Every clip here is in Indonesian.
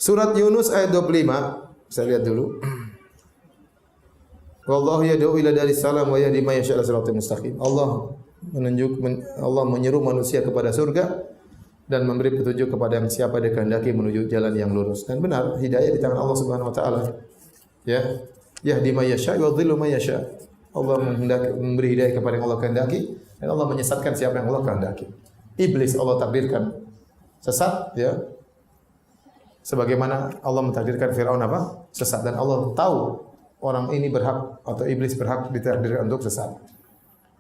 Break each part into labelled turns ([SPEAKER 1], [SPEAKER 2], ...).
[SPEAKER 1] Surat Yunus ayat 25. Saya lihat dulu. Wallahu yad'u ila daris salam wa yahdi may yasha' ila siratal mustaqim. Allah menyeru manusia kepada surga dan memberi petunjuk kepada yang siapa dia kehendaki menuju jalan yang lurus. Dan benar, hidayah di tangan Allah Subhanahu wa taala. Ya. Yahdi may yasha' wa yudhillu may yasha'. Allah memberi hidayah kepada yang Allah kehendaki dan Allah menyesatkan siapa yang Allah kehendaki. Iblis Allah takdirkan sesat, ya. Sebagaimana Allah mentakdirkan Firaun apa? Sesat, dan Allah tahu orang ini berhak atau iblis berhak ditakdirkan untuk sesat.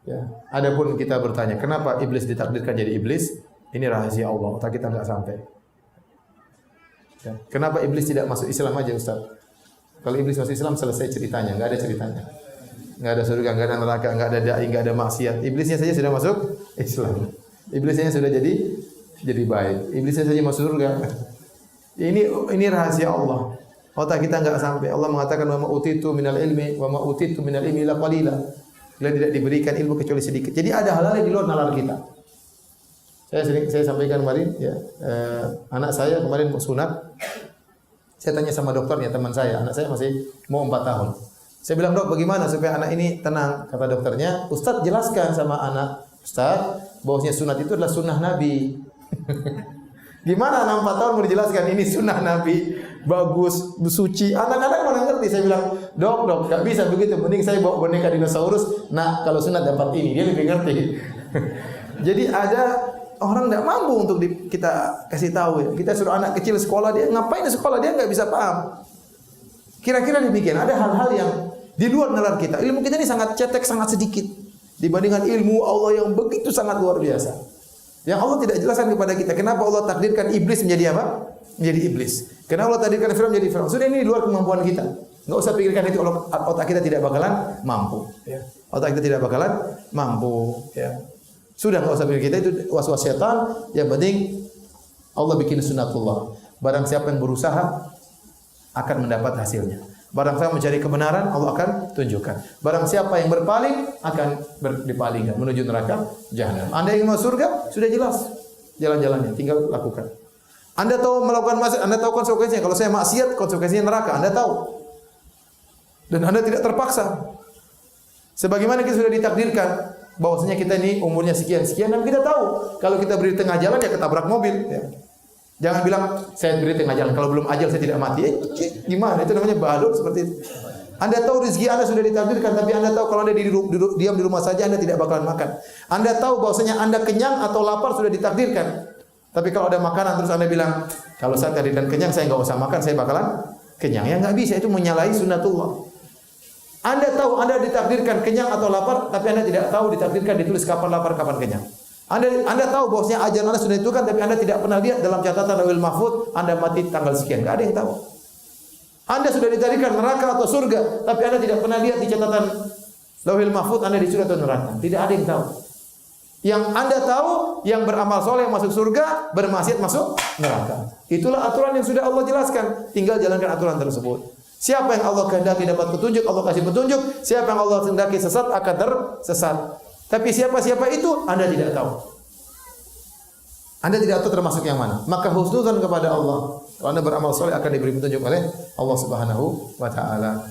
[SPEAKER 1] Ya. Adapun kita bertanya, kenapa iblis ditakdirkan jadi iblis? Ini rahasia Allah, otak kita enggak sampai. Ya. Kenapa iblis tidak masuk Islam aja, Ustaz? Kalau iblis masuk Islam selesai ceritanya, enggak ada ceritanya. Enggak ada surga, enggak ada neraka, enggak ada dai, enggak ada maksiat. Iblisnya saja sudah masuk Islam. Iblisnya sudah jadi baik. Iblisnya saja masuk surga. Ini rahasia Allah. Otak kita enggak sampai. Allah mengatakan wa ma utitu minal ilmi wa ma utitu minal ilmi illa qalila. Kalian tidak diberikan ilmu kecuali sedikit. Jadi ada hal-hal yang di luar nalar kita. Saya sampaikan kemarin, ya, anak saya kemarin mau sunat. Saya tanya sama dokternya, teman saya, anak saya masih mau 4 tahun. Saya bilang, "Dok, bagaimana supaya anak ini tenang?" Kata dokternya, "Ustaz jelaskan sama anak Ustaz bahwasanya sunat itu adalah sunnah Nabi." Gimana anak 4 tahun mau dijelaskan ini sunnah Nabi, bagus, suci. Anak-anak mana ngerti. Saya bilang, Dok, gak bisa begitu. Mending saya bawa boneka dinosaurus. Nah, kalau sunat dapat ini, dia lebih ngerti. Jadi ada orang tidak mampu untuk kita kasih tahu, ya. Kita suruh anak kecil sekolah, dia ngapain di sekolah, dia nggak bisa paham. Kira-kira demikian. Ada hal-hal yang di luar nalar kita. Ilmu kita ini sangat cetek, sangat sedikit dibandingkan ilmu Allah yang begitu sangat luar biasa. Yang Allah tidak jelaskan kepada kita. Kenapa Allah takdirkan iblis menjadi apa? Menjadi iblis. Kenapa Allah takdirkan Firaun menjadi Firaun? Sudah, ini di luar kemampuan kita. Nggak usah pikirkan itu, otak kita tidak bakalan mampu. Ya. Otak kita tidak bakalan mampu. Ya. Sudah, nggak usah pikir kita itu was-was setan. Yang penting Allah bikin sunatullah. Barang siapa yang berusaha akan mendapat hasilnya. Barang siapa mencari kebenaran, Allah akan tunjukkan. Barang siapa yang berpaling akan dipalingkan menuju neraka jahanam. Anda ingin masuk surga, sudah jelas jalan-jalannya, tinggal lakukan. Anda tahu melakukan maksiat, Anda tahu konsekuensinya. Kalau saya maksiat, konsekuensinya neraka, Anda tahu. Dan Anda tidak terpaksa. Sebagaimana kita sudah ditakdirkan bahwasanya kita ini umurnya sekian-sekian, dan kita tahu kalau kita beri di tengah jalan ya ketabrak mobil, ya. Jangan bilang saya beri di tengah jalan, kalau belum ajal saya tidak mati. Gimana? Itu namanya baluk seperti itu. Anda tahu rezeki Anda sudah ditakdirkan, tapi Anda tahu kalau Anda diam di rumah saja Anda tidak bakalan makan. Anda tahu bahwasanya Anda kenyang atau lapar sudah ditakdirkan. Tapi kalau ada makanan terus Anda bilang, kalau saya takdirkan kenyang saya enggak usah makan, saya bakalan kenyang. Ya enggak bisa, itu menyalahi sunnatullah. Anda tahu Anda ditakdirkan kenyang atau lapar, tapi Anda tidak tahu ditakdirkan ditulis kapan lapar, kapan kenyang. Anda tahu bahwasanya ajal Anda sudah ditentukan, tapi Anda tidak pernah lihat dalam catatan Lauhul Mahfuz Anda mati tanggal sekian. Enggak ada yang tahu. Anda sudah ditakdirkan neraka atau surga, tapi Anda tidak pernah lihat di catatan Lauhul Mahfuz Anda di surga atau neraka. Tidak ada yang tahu. Yang Anda tahu, yang beramal soleh masuk surga, bermaksiat masuk neraka. Itulah aturan yang sudah Allah jelaskan. Tinggal jalankan aturan tersebut. Siapa yang Allah kehendaki dapat petunjuk, Allah kasih petunjuk. Siapa yang Allah kehendaki sesat akan tersesat. Tapi siapa-siapa itu Anda tidak tahu. Anda tidak tahu termasuk yang mana. Maka husnuzan kepada Allah. Kalau Anda beramal soleh akan diberi petunjuk oleh Allah Subhanahu wa taala.